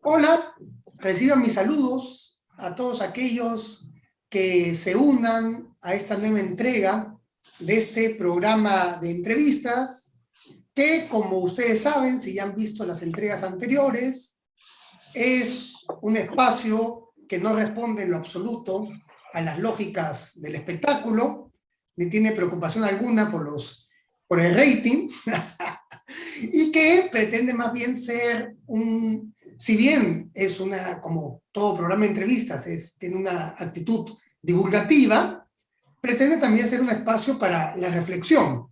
Hola, reciban mis saludos a todos aquellos que se unan a esta nueva entrega de este programa de entrevistas que, como ustedes saben, si ya han visto las entregas anteriores, es un espacio que no responde en lo absoluto a las lógicas del espectáculo, ni tiene preocupación alguna por el rating, y que pretende más bien ser si bien es como todo programa de entrevistas, tiene una actitud divulgativa, pretende también ser un espacio para la reflexión.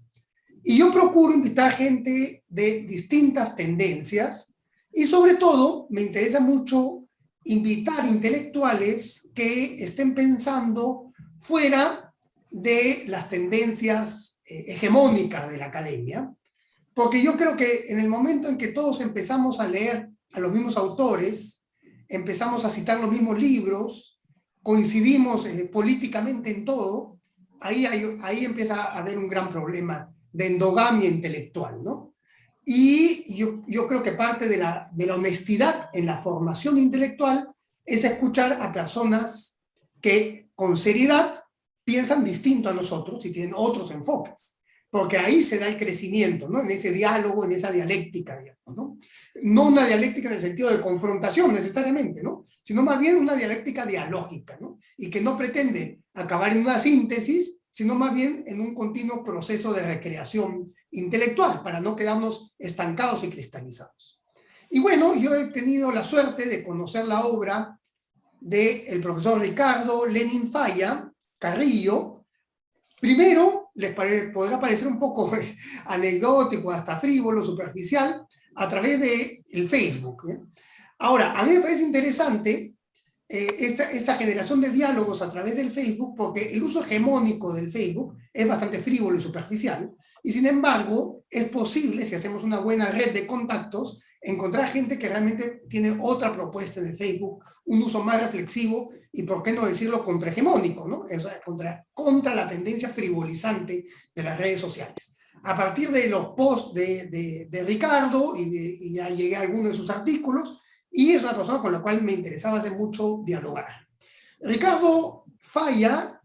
Y yo procuro invitar gente de distintas tendencias y sobre todo me interesa mucho invitar intelectuales que estén pensando fuera de las tendencias hegemónicas de la academia, porque yo creo que en el momento en que todos empezamos a leer a los mismos autores, empezamos a citar los mismos libros, coincidimos políticamente en todo, ahí empieza a haber un gran problema de endogamia intelectual, ¿no? Y yo creo que parte de la honestidad en la formación intelectual es escuchar a personas que con seriedad piensan distinto a nosotros y tienen otros enfoques, porque ahí se da el crecimiento, ¿no? En ese diálogo, en esa dialéctica, digamos, ¿no? No una dialéctica en el sentido de confrontación necesariamente, ¿no? Sino más bien una dialéctica dialógica, ¿no? Y que no pretende acabar en una síntesis, sino más bien en un continuo proceso de recreación intelectual, para no quedarnos estancados y cristalizados. Y bueno, yo he tenido la suerte de conocer la obra del profesor Ricardo Lenin Falla Carrillo. Primero, podrá parecer un poco anecdótico, hasta frívolo, superficial, a través del Facebook. Ahora, a mí me parece interesante esta generación de diálogos a través del Facebook, porque el uso hegemónico del Facebook es bastante frívolo y superficial, y sin embargo, es posible, si hacemos una buena red de contactos, encontrar gente que realmente tiene otra propuesta en el Facebook, un uso más reflexivo y, por qué no decirlo, contrahegemónico, ¿no? O sea, contra la tendencia frivolizante de las redes sociales. A partir de los posts de Ricardo, y ya llegué a algunos de sus artículos, y es una persona con la cual me interesaba hace mucho dialogar. Ricardo Falla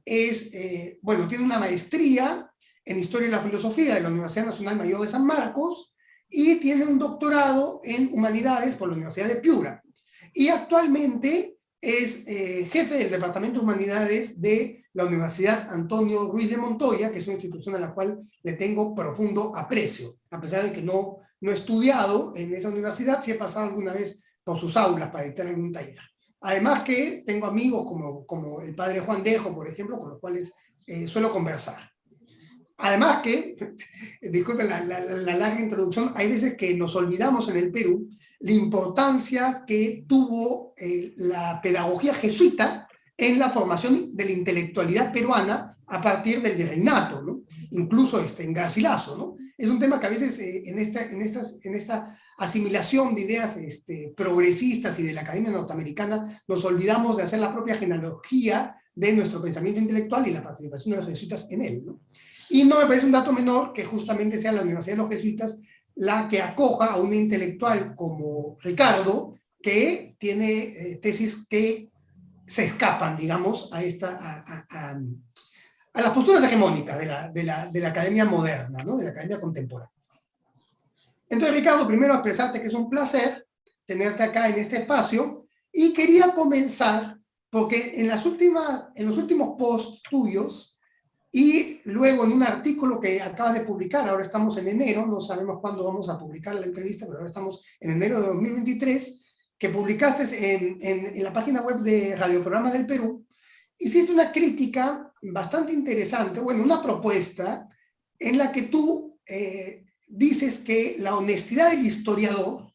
bueno, tiene una maestría en Historia y la Filosofía de la Universidad Nacional Mayor de San Marcos y tiene un doctorado en Humanidades por la Universidad de Piura. Y actualmente es jefe del Departamento de Humanidades de la Universidad Antonio Ruiz de Montoya, que es una institución a la cual le tengo profundo aprecio, a pesar de que no he estudiado en esa universidad, sí he pasado alguna vez por sus aulas para dictar algún taller. Además que tengo amigos como el padre Juan Dejo, por ejemplo, con los cuales suelo conversar. Además que, disculpen la larga introducción, hay veces que nos olvidamos en el Perú la importancia que tuvo la pedagogía jesuita en la formación de la intelectualidad peruana a partir del virreinato, ¿no? Incluso en Garcilaso, ¿no? Es un tema que a veces en esta asimilación de ideas progresistas y de la academia norteamericana nos olvidamos de hacer la propia genealogía de nuestro pensamiento intelectual y la participación de los jesuitas en él, ¿no? Y no me parece un dato menor que justamente sea la Universidad de los Jesuitas la que acoja a un intelectual como Ricardo, que tiene tesis que se escapan, digamos, a las posturas hegemónicas de la academia moderna, ¿no? De la academia contemporánea. Entonces, Ricardo, primero expresarte que es un placer tenerte acá en este espacio, y quería comenzar porque en los últimos posts tuyos, y luego en un artículo que acabas de publicar, ahora estamos en enero, no sabemos cuándo vamos a publicar la entrevista, pero ahora estamos en enero de 2023, que publicaste en la página web de Radioprograma del Perú, hiciste una crítica bastante interesante, bueno, una propuesta en la que tú dices que la honestidad del historiador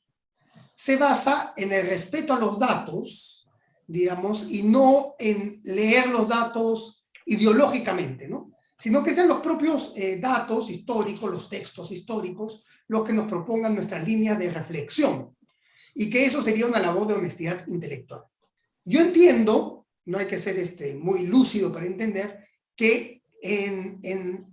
se basa en el respeto a los datos, digamos, y no en leer los datos ideológicamente, ¿no? Sino que sean los propios datos históricos, los textos históricos, los que nos propongan nuestra línea de reflexión, y que eso sería una labor de honestidad intelectual. Yo entiendo, no hay que ser muy lúcido para entender, que en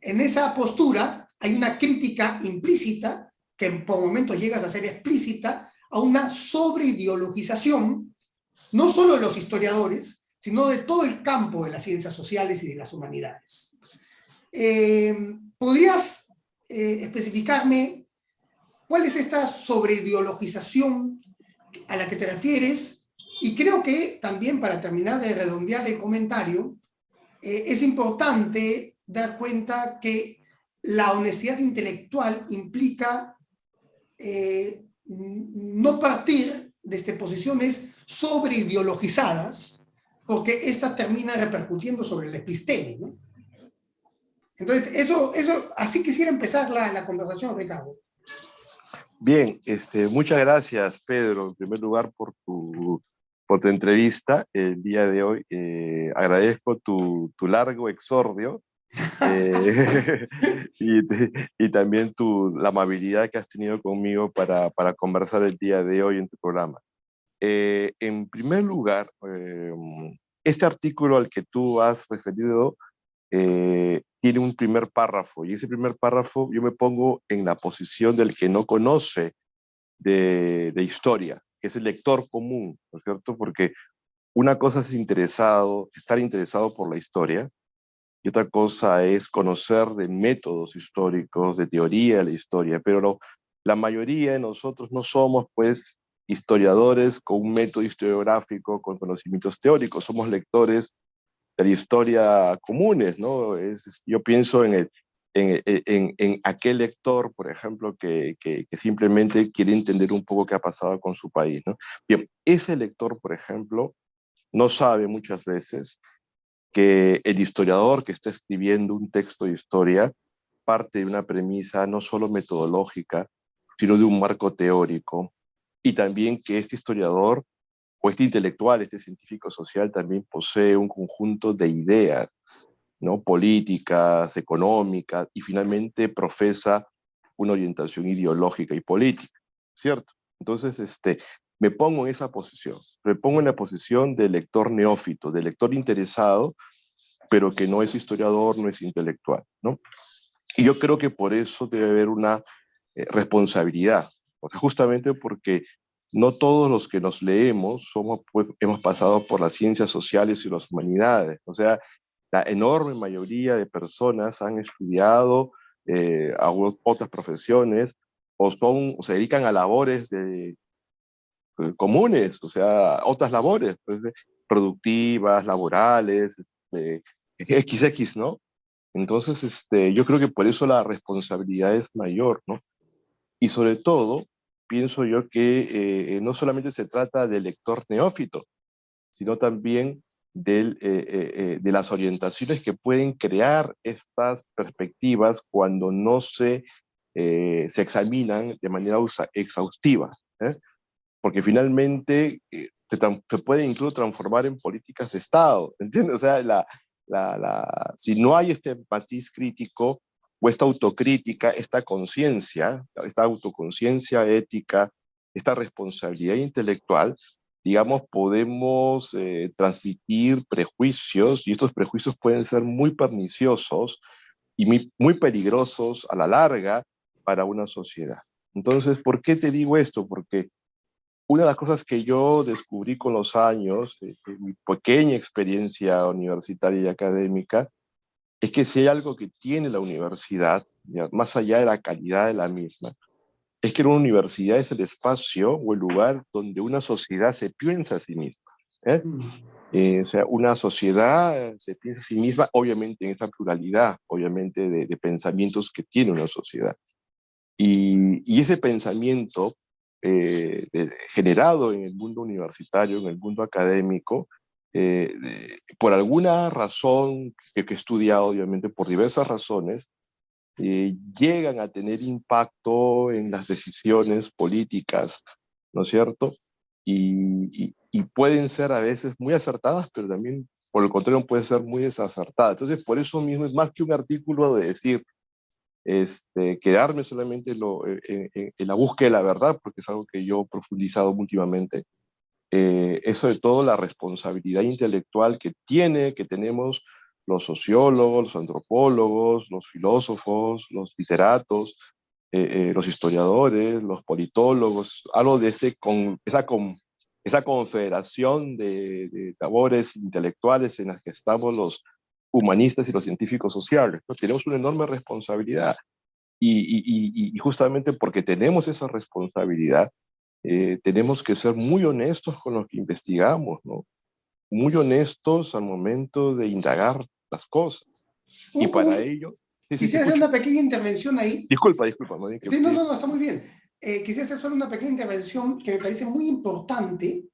esa postura hay una crítica implícita, que por momentos llegas a ser explícita, a una sobreideologización, no solo de los historiadores, sino de todo el campo de las ciencias sociales y de las humanidades. ¿Podrías especificarme cuál es esta sobreideologización a la que te refieres? Y creo que también, para terminar de redondear el comentario, es importante dar cuenta que la honestidad intelectual implica no partir desde posiciones sobreideologizadas, porque esta termina repercutiendo sobre la episteme, ¿no? Entonces, así quisiera empezar la conversación, Ricardo. Bien, muchas gracias, Pedro, en primer lugar por tu entrevista el día de hoy. Agradezco tu largo exordio y, y también la amabilidad que has tenido conmigo para conversar el día de hoy en tu programa. En primer lugar, este artículo al que tú has referido tiene un primer párrafo, y ese primer párrafo yo me pongo en la posición del que no conoce de historia, que es el lector común, ¿no es cierto? Porque una cosa es estar interesado por la historia, y otra cosa es conocer de métodos históricos, de teoría de la historia, pero la mayoría de nosotros no somos, pues, historiadores con un método historiográfico, con conocimientos teóricos, somos lectores de la historia comunes, ¿no? Yo pienso en aquel lector, por ejemplo, que simplemente quiere entender un poco qué ha pasado con su país, ¿no? Bien, ese lector, por ejemplo, no sabe muchas veces que el historiador que está escribiendo un texto de historia parte de una premisa no solo metodológica, sino de un marco teórico, y también que este historiador o este intelectual, este científico social también posee un conjunto de ideas, ¿no? Políticas, económicas, y finalmente profesa una orientación ideológica y política, ¿cierto? Entonces, me pongo en esa posición, me pongo en la posición de lector neófito, de lector interesado, pero que no es historiador, no es intelectual, ¿no? Y yo creo que por eso debe haber una responsabilidad, o sea, justamente porque no todos los que nos leemos pues, hemos pasado por las ciencias sociales y las humanidades. O sea, la enorme mayoría de personas han estudiado otras profesiones o se dedican a labores comunes, o sea, otras labores pues, productivas, laborales, XX, ¿no? Entonces, yo creo que por eso la responsabilidad es mayor, ¿no? Y sobre todo, pienso yo que no solamente se trata del lector neófito, sino también de las orientaciones que pueden crear estas perspectivas cuando no se examinan de manera exhaustiva, ¿eh? Porque finalmente se puede incluso transformar en políticas de Estado, ¿entiendes? O sea, si no hay este matiz crítico o esta autocrítica, esta autoconciencia ética, esta responsabilidad intelectual, digamos, podemos transmitir prejuicios, y estos prejuicios pueden ser muy perniciosos y muy peligrosos a la larga para una sociedad. Entonces, ¿por qué te digo esto? Porque una de las cosas que yo descubrí con los años, en mi pequeña experiencia universitaria y académica, es que si hay algo que tiene la universidad, ya, más allá de la calidad de la misma, es que una universidad es el espacio o el lugar donde una sociedad se piensa a sí misma, ¿eh? O sea, una sociedad se piensa a sí misma, obviamente en esta pluralidad, obviamente de pensamientos que tiene una sociedad. Y ese pensamiento generado en el mundo universitario, en el mundo académico, por alguna razón que he estudiado, obviamente por diversas razones, llegan a tener impacto en las decisiones políticas, ¿no es cierto? Y pueden ser a veces muy acertadas, pero también, por el contrario, pueden ser muy desacertadas. Entonces, por eso mismo es más que un artículo de decir, quedarme solamente en la búsqueda de la verdad, porque es algo que yo he profundizado últimamente. Eso de todo la responsabilidad intelectual que tenemos los sociólogos, los antropólogos, los filósofos, los literatos, los historiadores, los politólogos, algo de esa confederación de labores intelectuales en las que estamos los humanistas y los científicos sociales, ¿no? Tenemos una enorme responsabilidad y justamente porque tenemos esa responsabilidad, tenemos que ser muy honestos con lo que investigamos, ¿no? Muy honestos al momento de indagar las cosas. Y para ello, sí, sí, te Quisiera hacer escucho. una pequeña intervención ahí. Disculpa, ¿no? Sí, no, no, no, está muy bien. Quisiera hacer solo una pequeña intervención que me parece muy importante,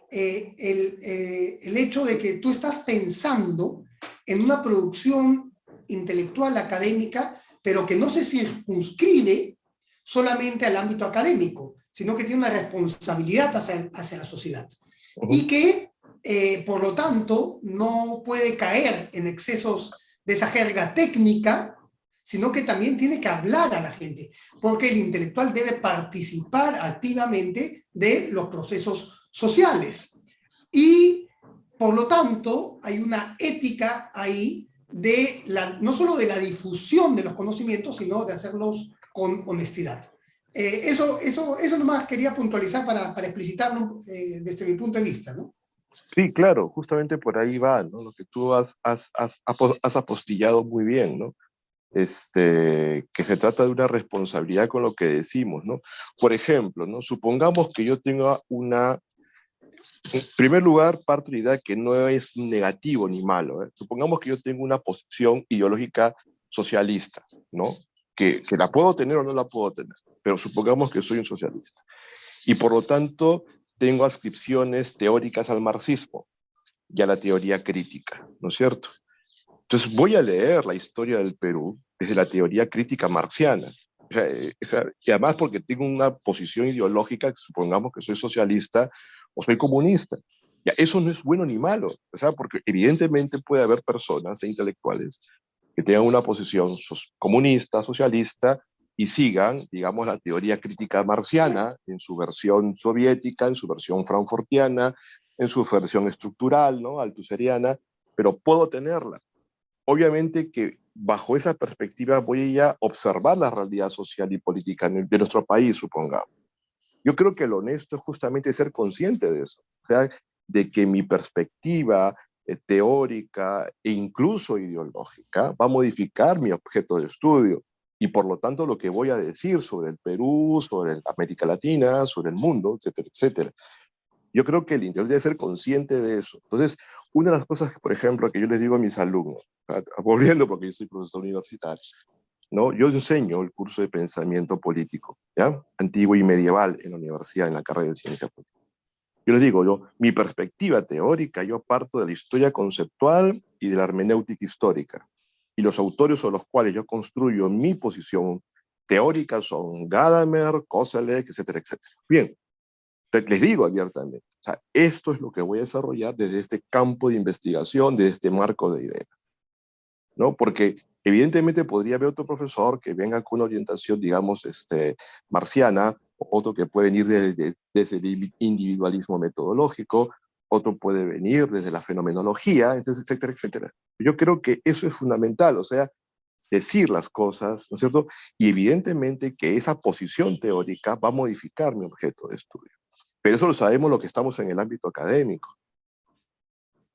el hecho de que tú estás pensando en una producción intelectual académica, pero que no se circunscribe solamente al ámbito académico, sino que tiene una responsabilidad hacia la sociedad. Ujú. Y que, por lo tanto, no puede caer en excesos de esa jerga técnica, sino que también tiene que hablar a la gente, porque el intelectual debe participar activamente de los procesos sociales. Y, por lo tanto, hay una ética ahí no solo de la difusión de los conocimientos, sino de hacerlos con honestidad. Eso nomás quería puntualizar para explicitarlo desde mi punto de vista, ¿no? Sí, claro, justamente por ahí va, ¿no? Lo que tú has apostillado muy bien, ¿no? Que se trata de una responsabilidad con lo que decimos, ¿no? Por ejemplo, ¿no? Supongamos que yo tenga en primer lugar, parto de la idea que no es negativo ni malo, ¿eh? Supongamos que yo tengo una posición ideológica socialista, ¿no? Que la puedo tener o no la puedo tener, pero supongamos que soy un socialista. Y por lo tanto, tengo adscripciones teóricas al marxismo y a la teoría crítica, ¿no es cierto? Entonces voy a leer la historia del Perú desde la teoría crítica marxiana. Y además porque tengo una posición ideológica, que supongamos que soy socialista o soy comunista. Ya, eso no es bueno ni malo, o sea, porque evidentemente puede haber personas e intelectuales que tengan una posición comunista, socialista, y sigan, digamos, la teoría crítica marxiana en su versión soviética, en su versión frankfurtiana, en su versión estructural, ¿no? Althuseriana, pero puedo tenerla. Obviamente que bajo esa perspectiva voy a observar la realidad social y política de nuestro país, supongamos. Yo creo que lo honesto es justamente ser consciente de eso, o sea, de que mi perspectiva teórica e incluso ideológica va a modificar mi objeto de estudio y por lo tanto lo que voy a decir sobre el Perú, sobre América Latina, sobre el mundo, etcétera, etcétera. Yo creo que el interior debe ser consciente de eso. Entonces, una de las cosas, por ejemplo, que yo les digo a mis alumnos, volviendo porque yo soy profesor universitario, ¿no? Yo enseño el curso de pensamiento político, ¿ya? Antiguo y medieval en la universidad, en la carrera de ciencia política. Yo les digo, mi perspectiva teórica, yo parto de la historia conceptual y de la hermenéutica histórica. Y los autores sobre los cuales yo construyo mi posición teórica son Gadamer, Koselleck, etcétera, etcétera. Bien, les digo abiertamente, o sea, esto es lo que voy a desarrollar desde este campo de investigación, desde este marco de ideas, ¿no? Porque evidentemente podría haber otro profesor que venga con una orientación, digamos, marciana, otro que puede venir desde el individualismo metodológico, otro puede venir desde la fenomenología, entonces, etcétera, etcétera. Yo creo que eso es fundamental, o sea, decir las cosas, ¿no es cierto? Y evidentemente que esa posición teórica va a modificar mi objeto de estudio. Pero eso lo sabemos lo que estamos en el ámbito académico.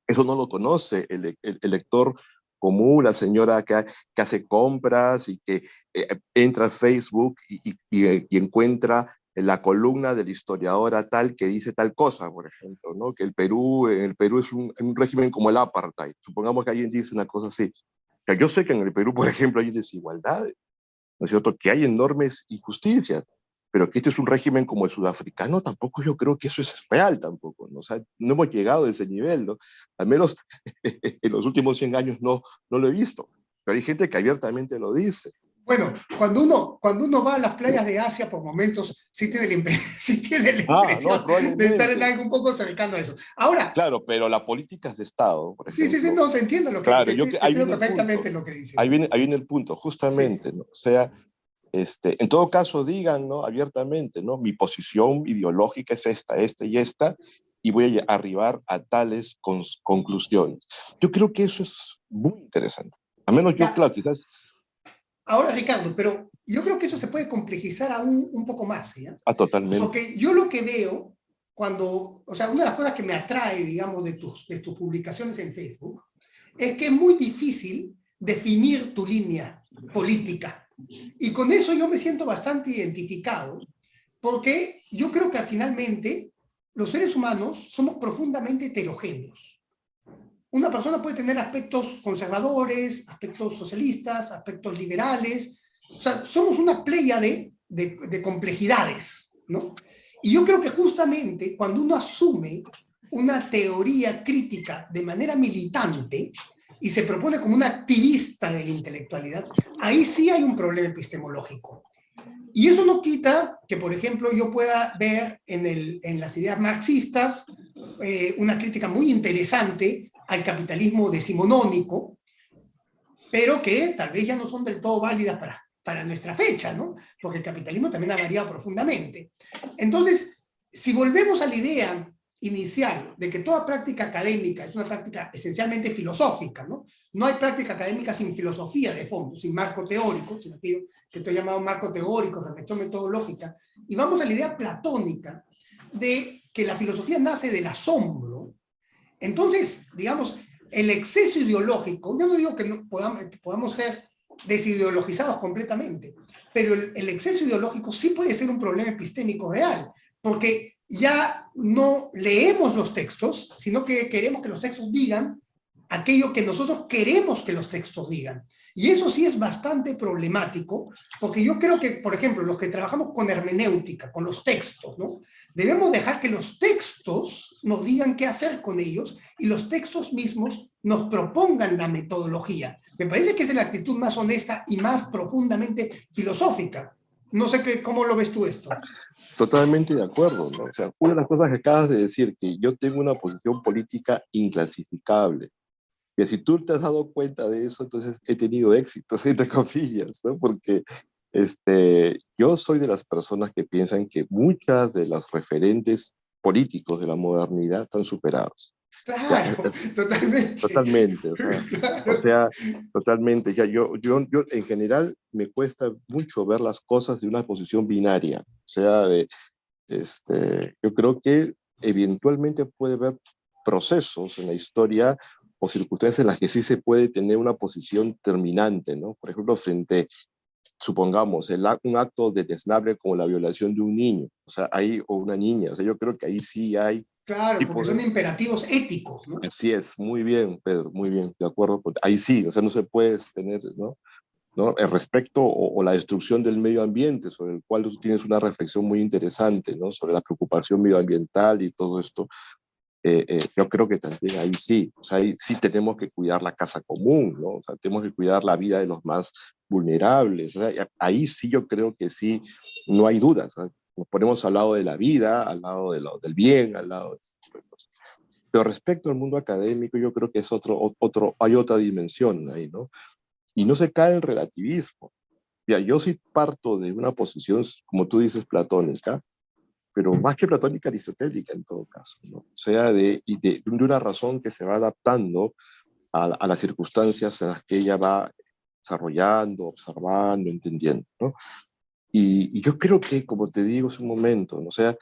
Eso no lo conoce el lector común, la señora que hace compras y que entra a Facebook y encuentra la columna del historiador tal que dice tal cosa, por ejemplo, ¿no? Que en el Perú es un régimen como el apartheid. Supongamos que alguien dice una cosa así. O sea, yo sé que en el Perú, por ejemplo, hay desigualdades, ¿no es cierto? Que hay enormes injusticias, pero que este es un régimen como el sudafricano, tampoco yo creo que eso es real tampoco, ¿no? O sea, no hemos llegado a ese nivel, ¿no? Al menos en los últimos 100 años no lo he visto, pero hay gente que abiertamente lo dice. Bueno, cuando uno va a las playas de Asia por momentos, sí tiene sí tiene la Ah, no, impresión de estar en probablemente. algo un poco cercano a eso. Ahora, Claro, pero la política es de Estado, por sí, sí, sí, ejemplo. no, te entiendo Claro, te ahí entiendo viene el punto. perfectamente lo que dices. Ahí viene el punto, Sí. justamente, ¿no? O sea, en todo caso, digan, ¿no? Abiertamente, ¿no? Mi posición ideológica es esta y esta, y voy a arribar a tales conclusiones. Yo creo que eso es muy interesante. A menos yo, Ya, claro, quizás. ahora Ricardo, pero yo creo que eso se puede complejizar aún un poco más, ¿ya? Ah, totalmente. Porque yo lo que veo cuando, o sea, una de las cosas que me atrae, digamos, de tus publicaciones en Facebook, es que es muy difícil definir tu línea política. Y con eso yo me siento bastante identificado, porque yo creo que finalmente los seres humanos somos profundamente heterogéneos. Una persona puede tener aspectos conservadores, aspectos socialistas, aspectos liberales. O sea, somos una playa de complejidades, ¿no? Y yo creo que justamente cuando uno asume una teoría crítica de manera militante y se propone como un activista de la intelectualidad, ahí sí hay un problema epistemológico. Y eso no quita que, por ejemplo, yo pueda ver en las ideas marxistas una crítica muy interesante al capitalismo decimonónico, pero que tal vez ya no son del todo válidas para nuestra fecha, ¿no? Porque el capitalismo también ha variado profundamente. Entonces, si volvemos a la idea inicial de que toda práctica académica es una práctica esencialmente filosófica, ¿no? No hay práctica académica sin filosofía de fondo, sin marco teórico, sin aquello que estoy llamado marco teórico, reflexión metodológica, y vamos a la idea platónica de que la filosofía nace del asombro. Entonces, digamos, el exceso ideológico, yo no digo que no podamos ser desideologizados completamente, pero el exceso ideológico sí puede ser un problema epistémico real, porque ya no leemos los textos, sino que queremos que los textos digan aquello que nosotros queremos que los textos digan. Y eso sí es bastante problemático, porque yo creo que, por ejemplo, los que trabajamos con hermenéutica, con los textos, ¿no? Debemos dejar que los textos nos digan qué hacer con ellos y los textos mismos nos propongan la metodología. Me parece que es la actitud más honesta y más profundamente filosófica. No sé cómo lo ves tú esto. Totalmente de acuerdo, ¿no? O sea, una de las cosas que acabas de decir, que yo tengo una posición política inclasificable. Y si tú te has dado cuenta de eso, entonces he tenido éxito, entre comillas, ¿no? Porque yo soy de las personas que piensan que muchas de los referentes políticos de la modernidad están superados. Ya, Claro, totalmente. totalmente, o Claro. sea, totalmente. Ya, yo en general me cuesta mucho ver las cosas de una posición binaria. O sea, yo creo que eventualmente puede haber procesos en la historia o circunstancias en las que sí se puede tener una posición terminante, ¿no? Por ejemplo, frente, supongamos, un acto desnable como la violación de un niño, o sea, ahí, o una niña, o sea, yo creo que ahí sí hay, Claro, sí porque son podemos, imperativos éticos, ¿no? así es, muy bien, Pedro, muy bien, de acuerdo, ahí sí, o sea, no se puede tener, ¿no? ¿No? El respecto o la destrucción del medio ambiente, sobre el cual tú tienes una reflexión muy interesante, ¿no? Sobre la preocupación medioambiental y todo esto. Yo creo que también ahí sí, o sea, ahí sí tenemos que cuidar la casa común, ¿no? O sea, tenemos que cuidar la vida de los más vulnerables. O sea, ahí sí yo creo que sí, no hay dudas. ¿No? Nos ponemos al lado de la vida, al lado del bien, al lado de esas cosas. Pero respecto al mundo académico, yo creo que es hay otra dimensión ahí, ¿no? Y no se cae el relativismo. Ya, yo sí parto de una posición, como tú dices, platónica, pero más que platónica, aristotélica en todo caso, ¿no? O sea, de una razón que se va adaptando a las circunstancias en las que ella va desarrollando, observando, entendiendo, ¿no? Y yo creo que, como te digo hace un momento, ¿no? O sea,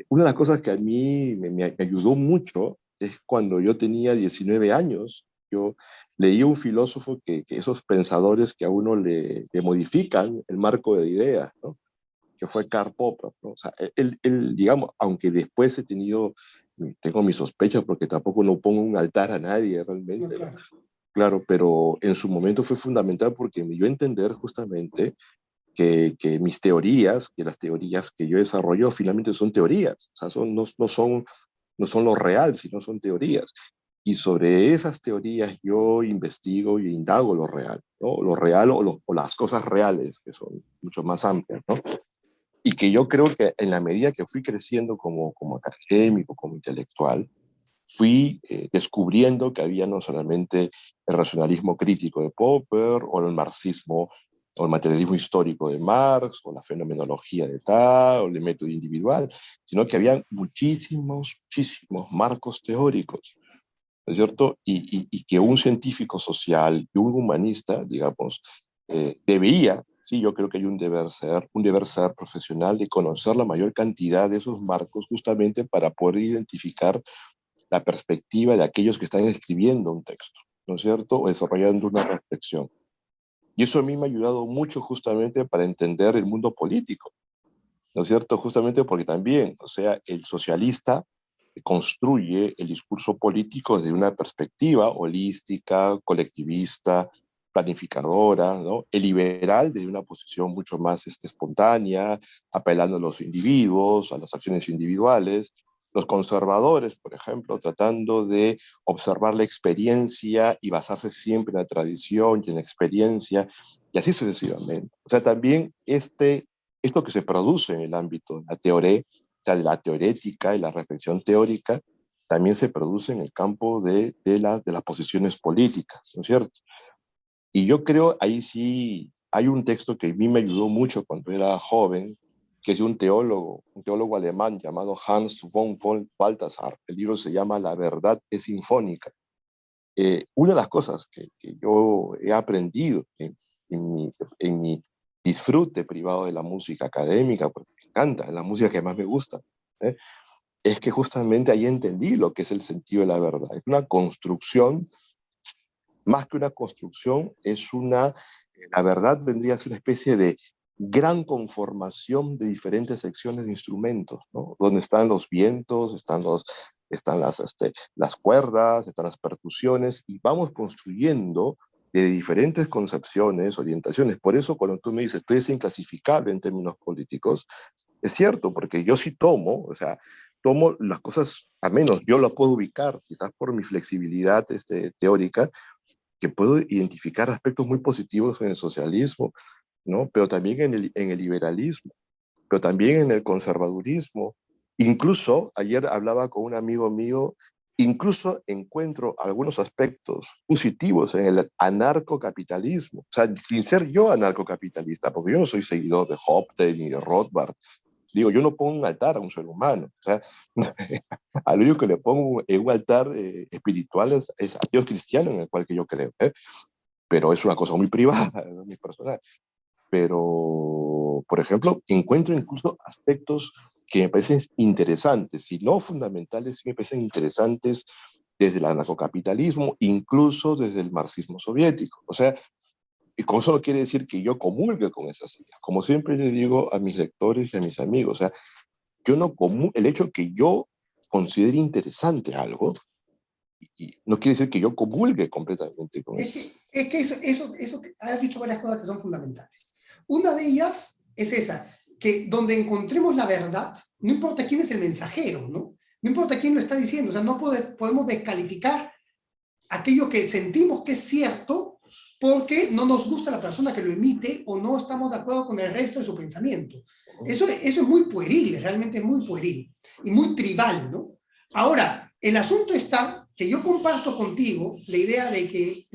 una de las cosas que a mí me ayudó mucho es cuando yo tenía 19 años, yo leí un filósofo que esos pensadores que a uno le modifican el marco de ideas, ¿no? Que fue Karl Popper, ¿no? O sea, él, digamos, aunque después tengo mis sospechas porque tampoco no pongo un altar a nadie No, realmente, ¿no? claro. Claro, pero en su momento fue fundamental porque me dio a entender justamente que mis teorías, que las teorías que yo desarrollo finalmente son teorías, o sea, no son lo real, sino son teorías. Y sobre esas teorías yo investigo y indago lo real, ¿no? Lo real o las cosas reales, que son mucho más amplias, ¿no? Y que yo creo que en la medida que fui creciendo como académico, como intelectual, fui descubriendo que había no solamente el racionalismo crítico de Popper, o el marxismo, o el materialismo histórico de Marx, o la fenomenología de tal, o el método individual, sino que había muchísimos, muchísimos marcos teóricos, ¿no es cierto? Y que un científico social y un humanista, digamos, debería sí, yo creo que hay un deber ser profesional de conocer la mayor cantidad de esos marcos justamente para poder identificar la perspectiva de aquellos que están escribiendo un texto, ¿no es cierto? O desarrollando una reflexión. Y eso a mí me ha ayudado mucho justamente para entender el mundo político, ¿no es cierto? Justamente porque también, o sea, el socialista construye el discurso político desde una perspectiva holística, colectivista, planificadora, ¿no? El liberal desde una posición mucho más espontánea, apelando a los individuos, a las acciones individuales. Los conservadores, por ejemplo, tratando de observar la experiencia y basarse siempre en la tradición y en la experiencia, y así sucesivamente. O sea, también esto que se produce en el ámbito de la teoría, o sea, de la teorética y la reflexión teórica, también se produce en el campo de las posiciones políticas, ¿no es cierto? Y yo creo, ahí sí, hay un texto que a mí me ayudó mucho cuando era joven, que es de un teólogo alemán llamado Hans von Balthasar. El libro se llama La verdad es sinfónica. Una de las cosas que yo he aprendido en mi disfrute privado de la música académica, porque me encanta, es la música que más me gusta, ¿eh? Es que justamente ahí entendí lo que es el sentido de la verdad. Es una construcción, más que una construcción, la verdad vendría a ser una especie de gran conformación de diferentes secciones de instrumentos, ¿no? Donde están los vientos, están las cuerdas, están las percusiones, y vamos construyendo de diferentes concepciones, orientaciones. Por eso cuando tú me dices, esto es inclasificable en términos políticos, es cierto, porque yo sí o sea, tomo las cosas, al menos yo las puedo ubicar, quizás por mi flexibilidad teórica, que puedo identificar aspectos muy positivos en el socialismo, ¿no? Pero también en el liberalismo, pero también en el conservadurismo. Incluso, ayer hablaba con un amigo mío, incluso encuentro algunos aspectos positivos en el anarcocapitalismo. O sea, sin ser yo anarcocapitalista, porque yo no soy seguidor de Hopten ni de Rothbard. Digo, yo no pongo un altar a un ser humano. O sea, al único que le pongo en un altar espiritual es a Dios cristiano en el cual que yo creo, ¿eh? Pero es una cosa muy privada, muy personal. Pero, por ejemplo, encuentro incluso aspectos que me parecen interesantes, si no fundamentales, sí me parecen interesantes desde el anarcocapitalismo, incluso desde el marxismo soviético. O sea, y con eso no quiere decir que yo comulgue con esas ideas. Como siempre le digo a mis lectores y a mis amigos, o sea, yo no el hecho que yo considere interesante algo, y no quiere decir que yo comulgue completamente con esas. Es que eso has dicho varias cosas que son fundamentales. Una de ellas es esa, que donde encontremos la verdad, no importa quién es el mensajero, ¿no? No importa quién lo está diciendo, o sea, no podemos descalificar aquello que sentimos que es cierto porque no nos gusta la persona que lo emite o no estamos de acuerdo con el resto de su pensamiento. Eso es muy pueril, realmente es muy pueril y muy tribal, ¿no? Ahora, el asunto está que yo comparto contigo la idea de que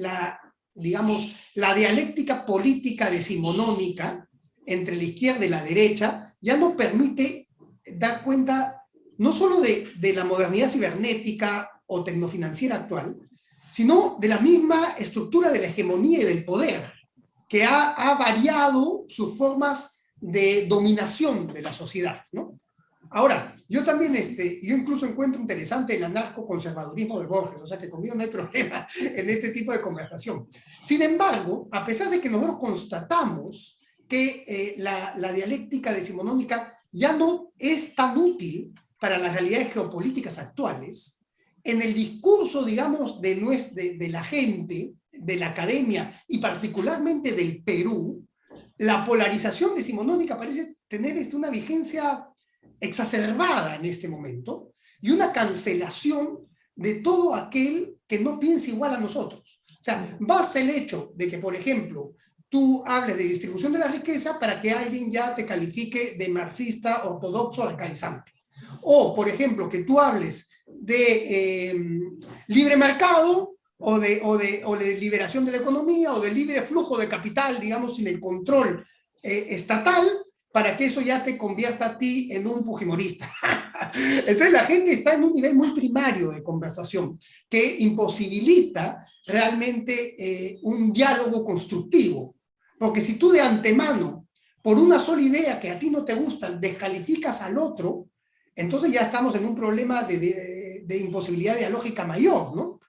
digamos, la dialéctica política decimonónica entre la izquierda y la derecha ya no permite dar cuenta no solo de la modernidad cibernética o tecnofinanciera actual, sino de la misma estructura de la hegemonía y del poder, que ha variado sus formas de dominación de la sociedad, ¿no? Ahora, yo también, yo incluso encuentro interesante el anarcoconservadurismo de Borges, o sea que conmigo no hay problema en este tipo de conversación. Sin embargo, a pesar de que nosotros constatamos que la dialéctica decimonónica ya no es tan útil para las realidades geopolíticas actuales, en el discurso, digamos, de la gente, de la academia y particularmente del Perú, la polarización decimonónica parece tener una vigencia exacerbada en este momento y una cancelación de todo aquel que no piense igual a nosotros. O sea, basta el hecho de que, por ejemplo, tú hables de distribución de la riqueza para que alguien ya te califique de marxista, ortodoxo, arcaizante. O, por ejemplo, que tú hables de libre mercado o de liberación de la economía o de libre flujo de capital, digamos, sin el control estatal, para que eso ya te convierta a ti en un fujimorista. Entonces la gente está en un nivel muy primario de conversación que imposibilita realmente un diálogo constructivo. Porque si tú de antemano, por una sola idea que a ti no te gusta, descalificas al otro, entonces ya estamos en un problema de imposibilidad dialógica mayor, ¿no?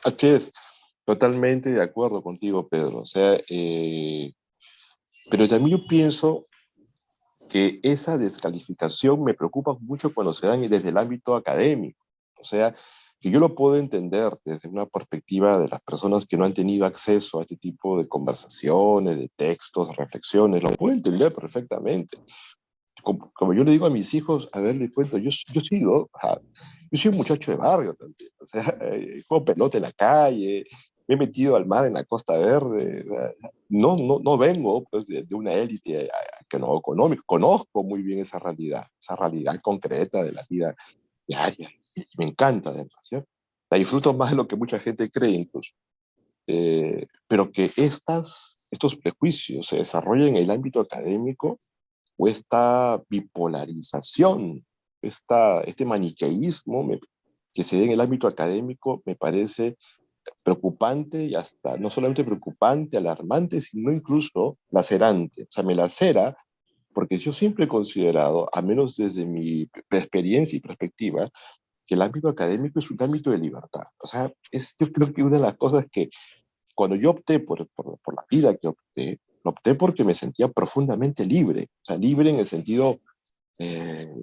Así es, totalmente de acuerdo contigo, Pedro. O sea, pero también yo pienso que esa descalificación me preocupa mucho cuando se dan desde el ámbito académico. O sea, que yo lo puedo entender desde una perspectiva de las personas que no han tenido acceso a este tipo de conversaciones, de textos, reflexiones, lo puedo entender perfectamente. Como yo le digo a mis hijos, a ver, les cuento, yo sigo, yo soy un muchacho de barrio también, o sea, juego pelota en la calle, me he metido al mar en la Costa Verde, o sea, no vengo pues, de una élite que no económico, conozco muy bien esa realidad concreta de la vida diaria, y me encanta además, ¿sí? La disfruto más de lo que mucha gente cree incluso, pero que estos prejuicios se desarrollen en el ámbito académico o esta bipolarización, este maniqueísmo que se ve en el ámbito académico me parece preocupante y hasta no solamente preocupante, alarmante, sino incluso lacerante. O sea, me lacera porque yo siempre he considerado, a menos desde mi experiencia y perspectiva, que el ámbito académico es un ámbito de libertad. O sea, yo creo que una de las cosas que cuando yo opté por la vida que opté, lo opté porque me sentía profundamente libre, o sea, libre en el sentido eh,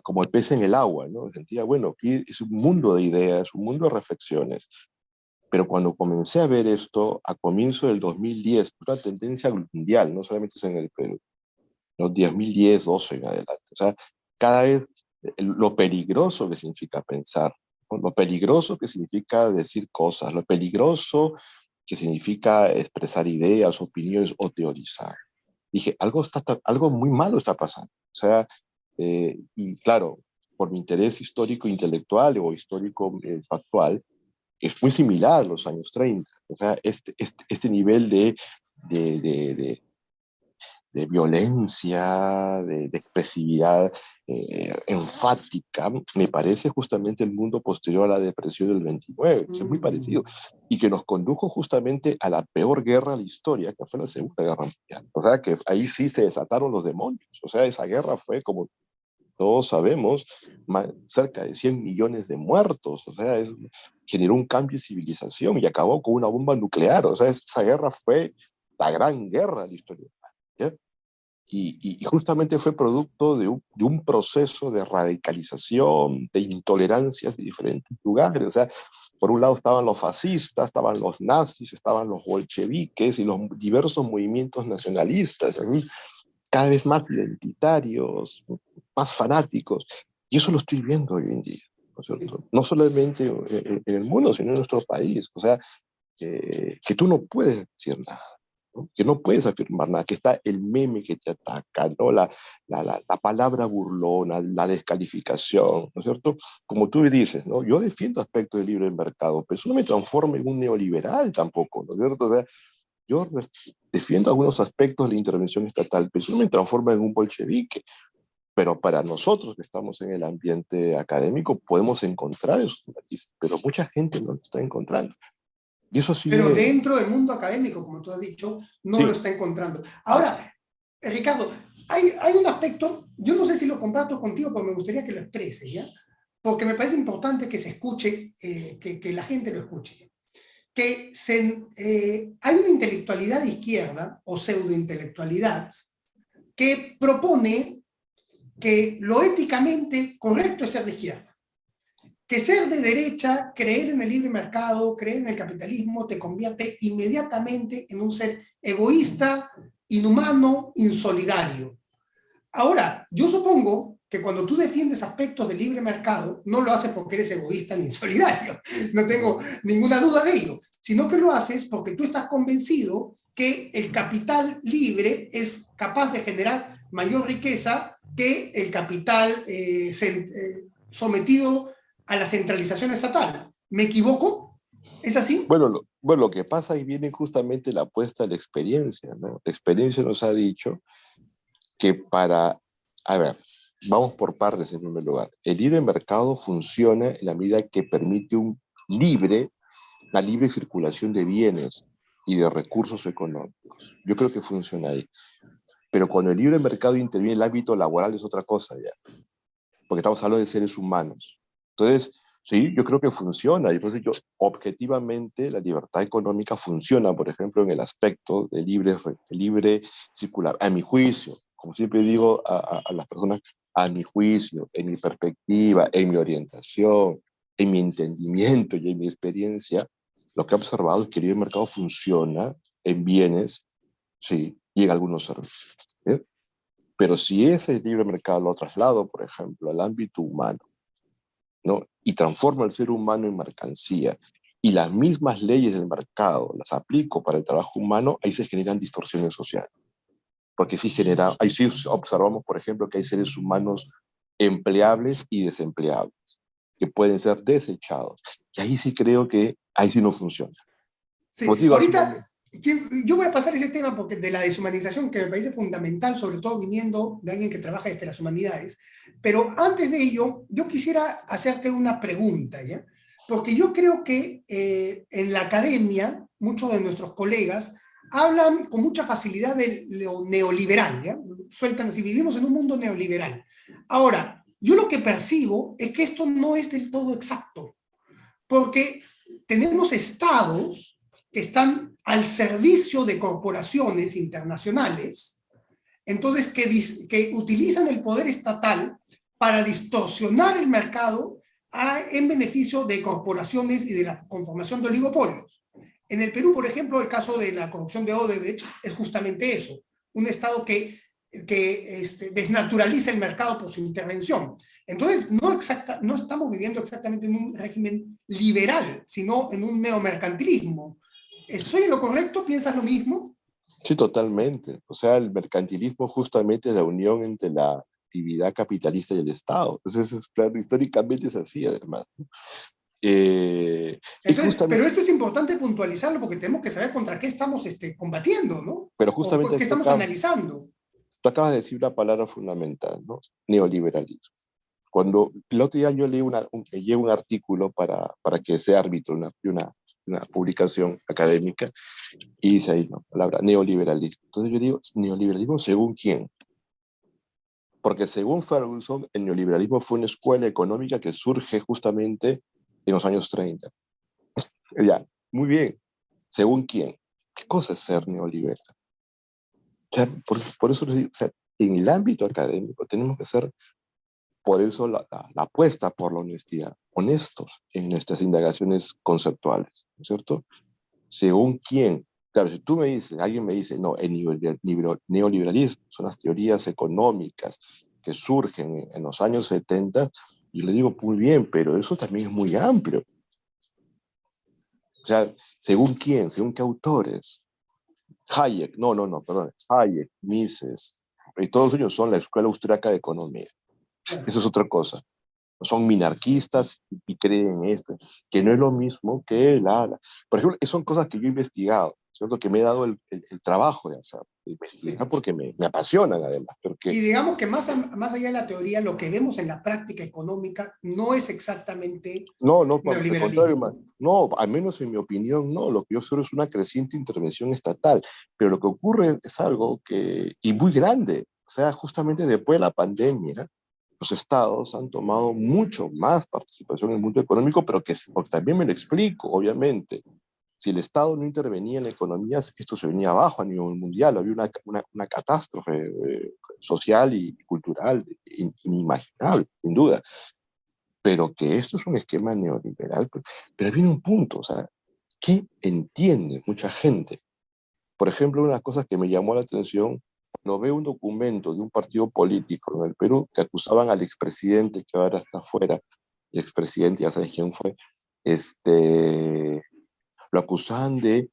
como el pez en el agua, ¿no? Sentía, bueno, aquí es un mundo de ideas, un mundo de reflexiones, pero cuando comencé a ver esto a comienzo del 2010, una tendencia mundial, no solamente es en el Perú, ¿no? 2010, 12 en adelante, o sea, cada vez lo peligroso que significa pensar, ¿no? Lo peligroso que significa decir cosas, lo peligroso que significa expresar ideas, opiniones o teorizar. Dije, algo muy malo está pasando. O sea, y claro, por mi interés histórico intelectual o histórico factual, es muy similar a los años 30. O sea, este nivel de, de, de, de violencia, de expresividad enfática, me parece justamente el mundo posterior a la depresión del 29, es muy parecido, y que nos condujo justamente a la peor guerra de la historia, que fue la Segunda Guerra Mundial. O sea, que ahí sí se desataron los demonios. O sea, esa guerra fue, como todos sabemos, cerca de 100 millones de muertos. O sea, generó un cambio de civilización y acabó con una bomba nuclear. O sea, esa guerra fue la gran guerra de la historia. ¿Ya? Y justamente fue producto de un proceso de radicalización, de intolerancias de diferentes lugares. O sea, por un lado estaban los fascistas, estaban los nazis, estaban los bolcheviques y los diversos movimientos nacionalistas, ¿sí? Cada vez más identitarios, más fanáticos. Y eso lo estoy viendo hoy en día, ¿no es cierto? No solamente en el mundo, sino en nuestro país. O sea, que tú no puedes decir nada, ¿no? Que no puedes afirmar nada, que está el meme que te ataca, ¿no? La palabra burlona, la descalificación, ¿no es cierto? Como tú dices, ¿no? Yo defiendo aspectos del libre mercado, pero eso no me transforma en un neoliberal tampoco, ¿no es cierto? O sea, yo defiendo algunos aspectos de la intervención estatal, pero eso no me transforma en un bolchevique. Pero para nosotros que estamos en el ambiente académico podemos encontrar esos matices, pero mucha gente no lo está encontrando. Y eso sí Pero dentro del mundo académico, como tú has dicho, no lo sí, está encontrando. Ahora, Ricardo, hay un aspecto, yo no sé si lo comparto contigo, pero me gustaría que lo expreses, ¿ya? Porque me parece importante que se escuche, que la gente lo escuche. Hay una intelectualidad de izquierda o pseudointelectualidad que propone que lo éticamente correcto es ser de izquierda, que ser de derecha, creer en el libre mercado, creer en el capitalismo, te convierte inmediatamente en un ser egoísta, inhumano, insolidario. Ahora, yo supongo que cuando tú defiendes aspectos del libre mercado, no lo haces porque eres egoísta ni insolidario, no tengo ninguna duda de ello, sino que lo haces porque tú estás convencido que el capital libre es capaz de generar mayor riqueza que el capital sometido a la centralización estatal. ¿Me equivoco? ¿Es así? bueno, lo que pasa ahí viene justamente la apuesta de la experiencia, ¿no? La experiencia nos ha dicho que a ver, vamos por partes en primer lugar. El libre mercado funciona en la medida que permite la libre circulación de bienes, y de recursos económicos. Yo creo que funciona ahí. Pero cuando el libre mercado interviene en el ámbito laboral es otra cosa ya, porque estamos hablando de seres humanos. Entonces, sí, yo creo que funciona. Entonces, objetivamente, la libertad económica funciona, por ejemplo, en el aspecto de libre circular. A mi juicio, como siempre digo a las personas, a mi juicio, en mi perspectiva, en mi orientación, en mi entendimiento y en mi experiencia, lo que he observado es que el libre mercado funciona en bienes, sí, y en algunos servicios. ¿Eh? Pero si ese libre mercado lo traslado, por ejemplo, al ámbito humano, ¿no? Y transformo al ser humano en mercancía, y las mismas leyes del mercado las aplico para el trabajo humano, ahí se generan distorsiones sociales. Porque ahí sí observamos, por ejemplo, que hay seres humanos empleables y desempleables, que pueden ser desechados. Y ahí sí creo que ahí sí no funciona. Sí, Como te digo, al final, ahorita yo voy a pasar ese tema porque de la deshumanización, que me parece fundamental, sobre todo viniendo de alguien que trabaja desde las humanidades, pero antes de ello, yo quisiera hacerte una pregunta, ¿ya? Porque yo creo que en la academia, muchos de nuestros colegas hablan con mucha facilidad de lo neoliberal, ¿ya? Sueltan así, vivimos en un mundo neoliberal. Ahora, yo lo que percibo es que esto no es del todo exacto, porque tenemos estados que están al servicio de corporaciones internacionales, entonces que utilizan el poder estatal para distorsionar el mercado en beneficio de corporaciones y de la conformación de oligopolios. En el Perú, por ejemplo, el caso de la corrupción de Odebrecht es justamente eso, un estado que desnaturaliza el mercado por su intervención. Entonces, no estamos viviendo exactamente en un régimen liberal, sino en un neomercantilismo. ¿Estoy en lo correcto? ¿Piensas lo mismo? sí, totalmente. O sea, el mercantilismo justamente es la unión entre la actividad capitalista y el Estado. Entonces, claro, históricamente es así, además. Y Entonces, pero justamente, esto es importante puntualizarlo porque tenemos que saber contra qué estamos combatiendo, ¿no? pero O justamente qué estamos analizando. tú acabas de decir una palabra fundamental, ¿no? Neoliberalismo. Cuando el otro día yo leí un artículo para que sea árbitro una publicación académica y dice ahí, ¿no? Palabra neoliberalismo. Entonces yo digo, ¿neoliberalismo según quién? Porque según Ferguson, el neoliberalismo fue una escuela económica que surge justamente en los años 30. Ya, muy bien. ¿Según quién? ¿Qué cosa es ser neoliberal? O sea, por eso les digo, o sea, en el ámbito académico tenemos que ser, por eso la apuesta por la honestidad, honestos en nuestras indagaciones conceptuales, ¿no es cierto? ¿Según quién? Claro, si tú me dices, alguien me dice, no, el neoliberalismo son las teorías económicas que surgen en los años 70, yo le digo, muy bien, pero eso también es muy amplio. O sea, ¿según quién? ¿Según qué autores? Hayek, no, perdón, Hayek, Mises, y todos ellos son la Escuela Austriaca de Economía. Eso es otra cosa. Son minarquistas y creen en esto, que no es lo mismo que Por ejemplo, son cosas que yo he investigado, ¿cierto? Que me he dado el trabajo de hacer, de investigar Sí. porque me apasionan además, porque Y digamos que más allá de la teoría, lo que vemos en la práctica económica no es exactamente no, al contrario, neoliberalismo, ¿no? no, al menos en mi opinión, no, lo que yo observo es una creciente intervención estatal, pero lo que ocurre es algo y muy grande, o sea, justamente después de la pandemia, los estados han tomado mucho más participación en el mundo económico, pero porque también me lo explico, obviamente. Si el Estado no intervenía en la economía, esto se venía abajo a nivel mundial, había una catástrofe social y cultural inimaginable, sin duda. Pero que esto es un esquema neoliberal, pero viene un punto, o sea, ¿qué entiende mucha gente? Por ejemplo, una de las cosas que me llamó la atención, cuando veo un documento de un partido político en el Perú que acusaban al expresidente, que ahora está fuera, el expresidente, ya sabes quién fue, lo acusaban de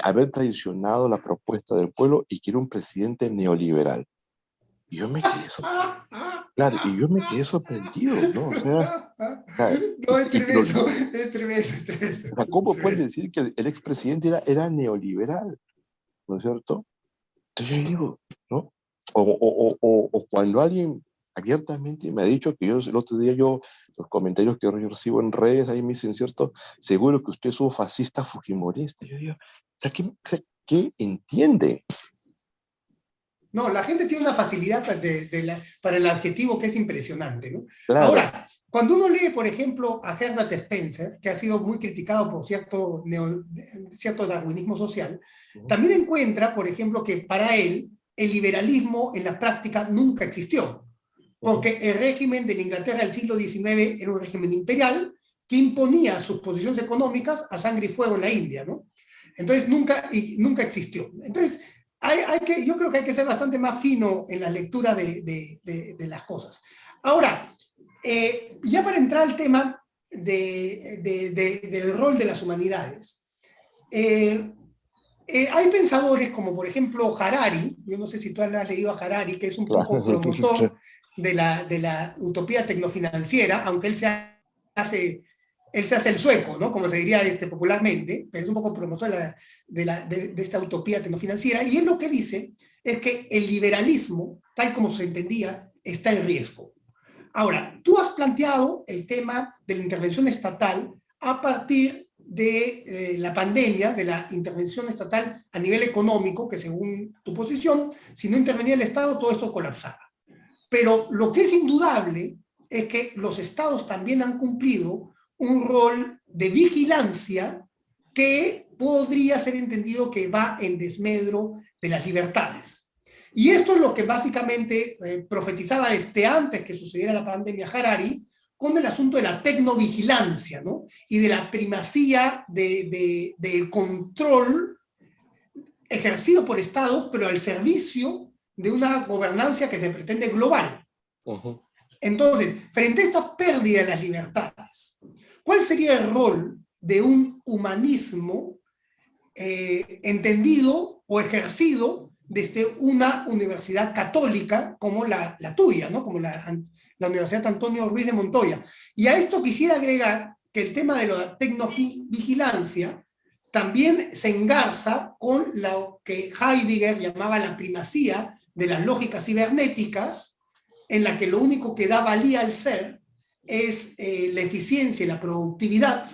haber traicionado la propuesta del pueblo y que era un presidente neoliberal. Y yo me quedé, claro, y yo me quedé sorprendido, ¿no? O sea, No, es y lo, tremendo, es tremendo, es tremendo, o sea, es ¿cómo pueden tremendo. decir que el expresidente era neoliberal? ¿No es cierto? Entonces yo digo, ¿no? O cuando alguien abiertamente me ha dicho que el otro día los comentarios que yo recibo en redes, ahí me dicen, ¿cierto? Seguro que usted es un fascista fujimorista. Yo digo, ¿qué entiende? No, la gente tiene una facilidad para el adjetivo que es impresionante, ¿no? Claro. Ahora, cuando uno lee, por ejemplo, a Herbert Spencer, que ha sido muy criticado por cierto darwinismo social, también encuentra, por ejemplo, que para él el liberalismo en la práctica nunca existió, porque el régimen de la Inglaterra del siglo XIX era un régimen imperial que imponía sus posiciones económicas a sangre y fuego en la India, ¿no? Entonces nunca existió. Entonces, yo creo que hay que ser bastante más fino en la lectura de las cosas. Ahora, ya para entrar al tema del rol de las humanidades, hay pensadores como por ejemplo Harari, yo no sé si tú has leído a Harari, que es un poco promotor de la utopía tecnofinanciera, aunque él se hace el sueco, ¿no? Como se diría popularmente, pero es un poco promotor de esta utopía tecnofinanciera, y él lo que dice es que el liberalismo, tal como se entendía, está en riesgo. Ahora, tú has planteado el tema de la intervención estatal a partir de la pandemia, de la intervención estatal a nivel económico, que según tu posición, si no intervenía el Estado, todo esto colapsaba. Pero lo que es indudable es que los estados también han cumplido un rol de vigilancia que podría ser entendido que va en desmedro de las libertades. Y esto es lo que básicamente profetizaba desde antes que sucediera la pandemia Harari, con el asunto de la tecnovigilancia, ¿no? Y de la primacía del control ejercido por estados, pero al servicio de una gobernanza que se pretende global. Entonces, frente a esta pérdida de las libertades, ¿cuál sería el rol de un humanismo entendido o ejercido desde una universidad católica como la tuya, ¿no? Como la Universidad Antonio Ruiz de Montoya? Y a esto quisiera agregar que el tema de la tecnovigilancia también se engarza con lo que Heidegger llamaba la primacía de las lógicas cibernéticas, en la que lo único que da valía al ser es la eficiencia y la productividad,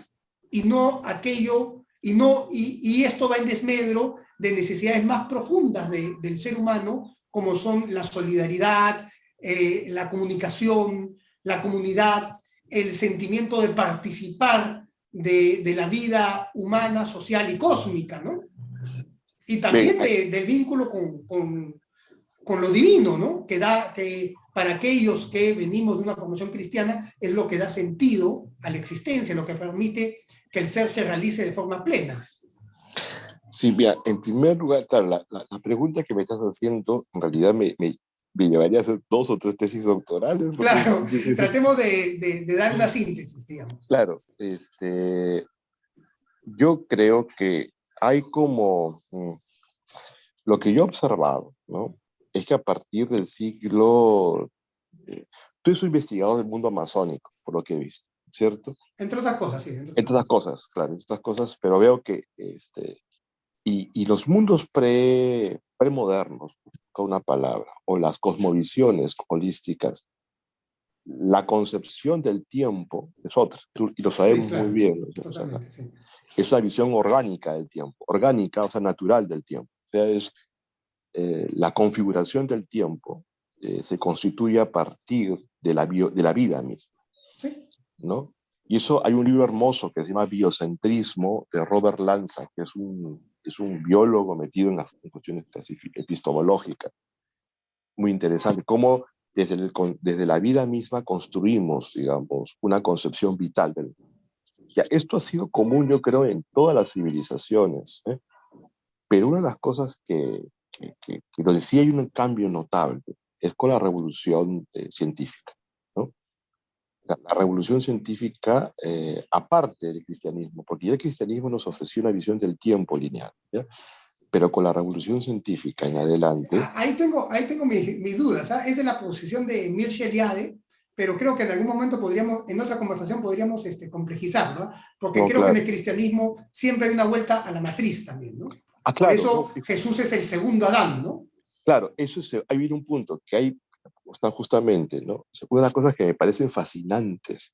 y no aquello, y esto va en desmedro de necesidades más profundas del ser humano, como son la solidaridad, la comunicación, la comunidad, el sentimiento de participar de la vida humana, social y cósmica, ¿no? Y también del vínculo con lo divino, ¿no? Que para aquellos que venimos de una formación cristiana es lo que da sentido a la existencia, lo que permite que el ser se realice de forma plena. Silvia, en primer lugar, claro, la pregunta que me estás haciendo en realidad me llevaría a hacer 2 o 3 tesis doctorales. Claro, tratemos de dar una síntesis, digamos. Claro, yo creo que hay como, lo que yo he observado, ¿no? Es que a partir del siglo, tú eres un investigador del mundo amazónico, por lo que he visto, ¿cierto? Entre otras cosas, sí. Entre otras cosas, claro, entre otras cosas, pero veo que, y los mundos premodernos, con una palabra, o las cosmovisiones holísticas, la concepción del tiempo es otra, y lo sabemos sí, claro, muy bien. Totalmente, sí. Es una visión orgánica del tiempo, orgánica, o sea, natural del tiempo. O sea, es la configuración del tiempo se constituye a partir de la vida misma, sí, ¿no? Y eso, hay un libro hermoso que se llama Biocentrismo, de Robert Lanza, que es un biólogo metido en las cuestiones epistemológicas. Muy interesante, cómo desde la vida misma construimos, digamos, una concepción vital del mundo. Ya, esto ha sido común, yo creo, en todas las civilizaciones, ¿eh? Pero una de las cosas donde sí hay un cambio notable es con la revolución científica, ¿no? La revolución científica, aparte del cristianismo, porque ya el cristianismo nos ofreció una visión del tiempo lineal, ¿ya? Pero con la revolución científica en adelante... Ahí tengo mis dudas, ¿eh? Esa es la posición de Mircea Eliade, pero creo que en algún momento en otra conversación podríamos complejizarlo, ¿no? Porque creo que en el cristianismo siempre hay una vuelta a la matriz también, ¿no? Claro, por eso Jesús es el segundo Adán, ¿no? Claro, ahí viene un punto, que hay están justamente, ¿no? Una de las cosas que me parecen fascinantes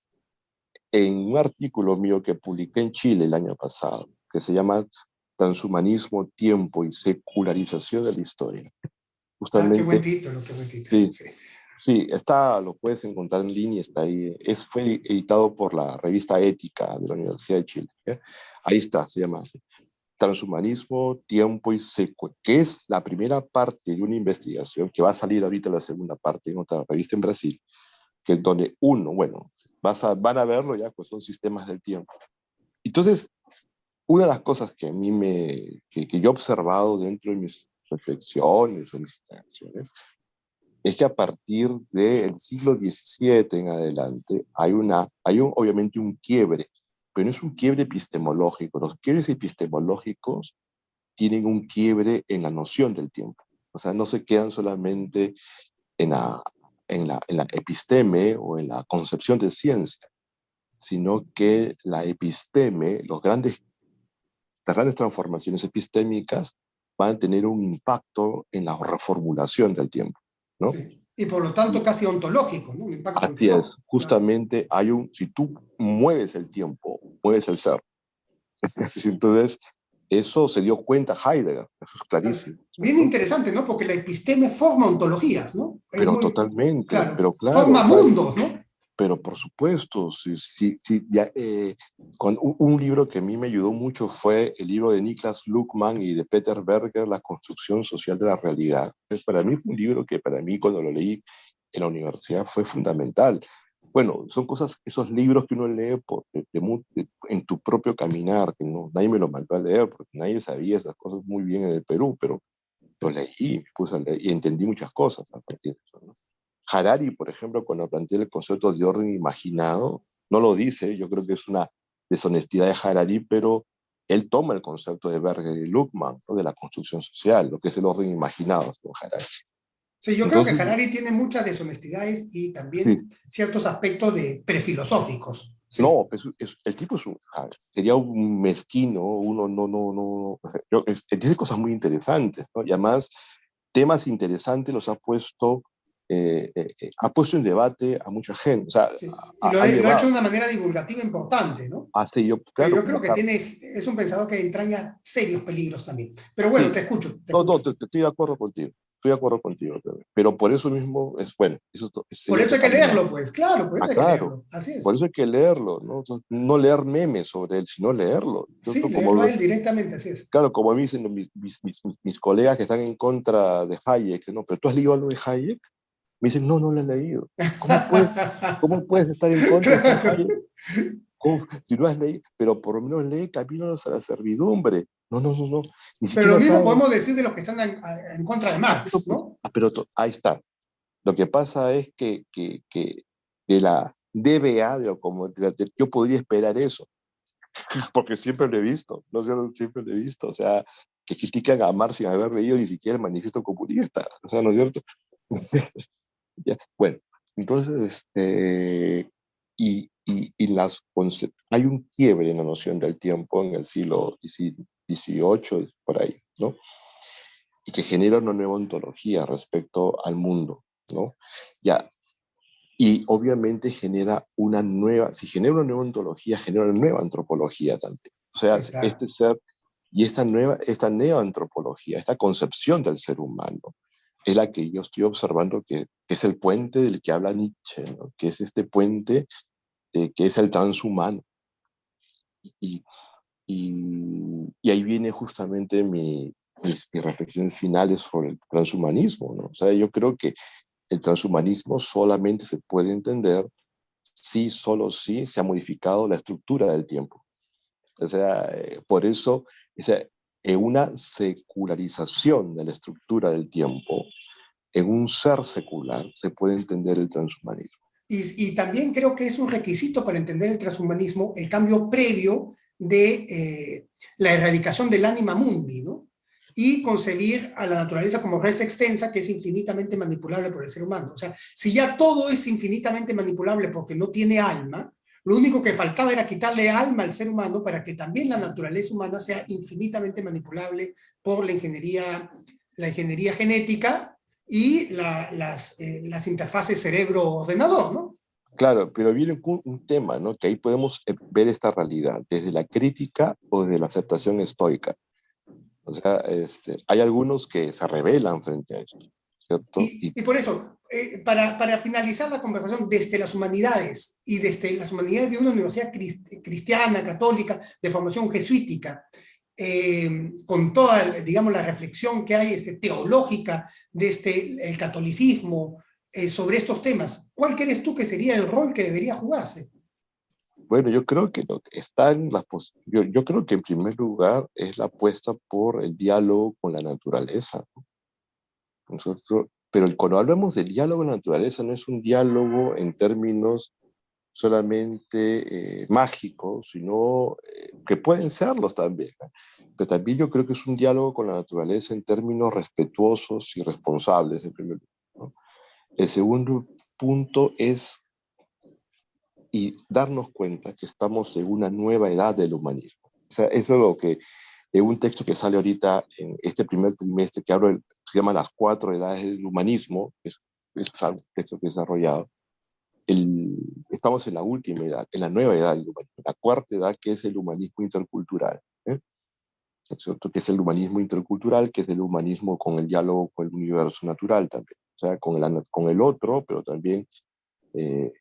en un artículo mío que publiqué en Chile el año pasado, que se llama Transhumanismo, tiempo y secularización de la historia. Ah, qué buen Justamente, título, qué buen título. sí, Sí. sí, lo puedes encontrar en línea, está ahí. Fue editado por la revista Ética de la Universidad de Chile. ¿Ya? Ahí está, se llama así. Transhumanismo, tiempo y secuela, que es la primera parte de una investigación que va a salir ahorita la segunda parte en otra revista en Brasil, que es donde bueno, van a verlo ya, pues son sistemas del tiempo. Entonces, una de las cosas que a mí que yo he observado dentro de mis reflexiones o mis interacciones, es que a partir del siglo XVII en adelante obviamente un quiebre, pero no es un quiebre epistemológico. Los quiebres epistemológicos tienen un quiebre en la noción del tiempo. O sea, no se quedan solamente en la episteme o en la concepción de ciencia, sino que la episteme, las grandes transformaciones epistémicas van a tener un impacto en la reformulación del tiempo, ¿no? Sí. Y por lo tanto Y casi ontológico, ¿no? Un impacto así es, ontológico. Claro. justamente si tú mueves el tiempo, mueves el ser. Entonces, eso se dio cuenta Heidegger, eso es clarísimo, Bien ¿no? interesante, ¿no? Porque la episteme forma ontologías, ¿no? Es Pero muy, totalmente, claro, pero claro, o forma sea, mundos, ¿no? pero por supuesto, sí, ya, con un libro que a mí me ayudó mucho fue el libro de Niklas Luhmann y de Peter Berger, La construcción social de la realidad. Entonces, para mí fue un libro que para mí cuando lo leí en la universidad fue fundamental. Bueno, son esos libros que uno lee en tu propio caminar, que nadie me lo mandó a leer, porque nadie sabía esas cosas muy bien en el Perú, pero lo leí, me puse a leer y entendí muchas cosas a partir de eso, ¿no? Harari, por ejemplo, cuando plantea el concepto de orden imaginado, no lo dice, yo creo que es una deshonestidad de Harari, pero él toma el concepto de Berger y Luhmann, ¿no? De la construcción social, lo que es el orden imaginado, ¿no? Harari. Sí, yo creo que Entonces, Harari tiene muchas deshonestidades y sí, también ciertos aspectos de prefilosóficos. Sí, no, el tipo sería un mezquino, uno dice cosas muy interesantes, ¿no? Y además, temas interesantes los ha puesto en debate a mucha gente, o sea, sí. Y lo, ha lo ha hecho llevado, de una manera divulgativa importante, ¿no? hace yo, Pero claro, yo como creo que tiene, es un pensador que entraña serios peligros también. Pero bueno, sí, te escucho, te no, escucho. estoy de acuerdo contigo. Estoy de acuerdo contigo, pero por eso mismo bueno, Por sería eso hay que totalmente. leerlo, pues, claro, por eso Ah, hay que claro. leerlo. Así Por es. eso hay que leerlo, ¿no? Entonces, no leer memes sobre él, sino leerlo, Sí, ¿cierto? leerlo a él directamente, así es. Claro, como me dicen mis colegas que están en contra de Hayek, ¿no? ¿Pero tú has leído algo de Hayek? Me dicen, no, no lo he leído. ¿Cómo puedes estar en contra de Claro. Hayek? Si no has leído, pero por lo menos lee Caminos a la servidumbre. No, no, no, no. Ni Pero lo siquiera mismo saben. podemos decir de los que están en contra de Marx, ¿no? Ahí está. Lo que pasa es que de la DBA, yo podría esperar eso, porque siempre lo he visto, no sé, siempre lo he visto, o sea, que critican a Marx sin haber leído ni siquiera el manifiesto comunista, o sea, ¿no es cierto? Ya, bueno, entonces, hay un quiebre en la noción del tiempo en el siglo XVIII, por ahí, ¿no? Y que genera una nueva ontología respecto al mundo, ¿no? Ya, y obviamente si genera una nueva ontología, genera una nueva antropología también. O sea, Sí, claro. esta nueva antropología, esta concepción del ser humano, es la que yo estoy observando que es el puente del que habla Nietzsche, ¿no? Que es este puente que es el transhumano. Y, y ahí viene justamente mis reflexiones finales sobre el transhumanismo, ¿no? O sea, yo creo que el transhumanismo solamente se puede entender si, solo si se ha modificado la estructura del tiempo. O sea, por eso, una secularización de la estructura del tiempo, en un ser secular, se puede entender el transhumanismo. Y también creo que es un requisito para entender el transhumanismo el cambio previo de la erradicación del anima mundi, ¿no? Y concebir a la naturaleza como res extensa que es infinitamente manipulable por el ser humano. O sea, si ya todo es infinitamente manipulable porque no tiene alma, lo único que faltaba era quitarle alma al ser humano para que también la naturaleza humana sea infinitamente manipulable por la ingeniería genética y las interfaces cerebro-ordenador, ¿no? Claro, pero viene un tema, ¿no? Que ahí podemos ver esta realidad, desde la crítica o desde la aceptación estoica. O sea, hay algunos que se rebelan frente a esto, ¿cierto? Y por eso, para finalizar la conversación, desde las humanidades y desde las humanidades de una universidad cristiana, católica, de formación jesuítica, con toda, digamos, la reflexión que hay teológica desde el catolicismo sobre estos temas, ¿cuál crees tú que sería el rol que debería jugarse? Bueno, yo creo que lo que está en yo creo que en primer lugar es la apuesta por el diálogo con la naturaleza. Pero cuando hablamos de diálogo con la naturaleza, no es un diálogo en términos solamente mágicos, sino que pueden serlos también, ¿no? Pero también yo creo que es un diálogo con la naturaleza en términos respetuosos y responsables, en primer lugar, ¿no? El segundo punto es y darnos cuenta que estamos en una nueva edad del humanismo. O sea, eso es lo que, en un texto que sale ahorita en este primer trimestre, que hablo, se llama Las cuatro edades del humanismo, es un texto que he desarrollado, estamos en la última edad, en la nueva edad del humanismo, la cuarta edad que es el humanismo intercultural, ¿eh? ¿Cierto? Que es el humanismo intercultural, que es el humanismo con el diálogo con el universo natural también, o sea, con el otro, pero también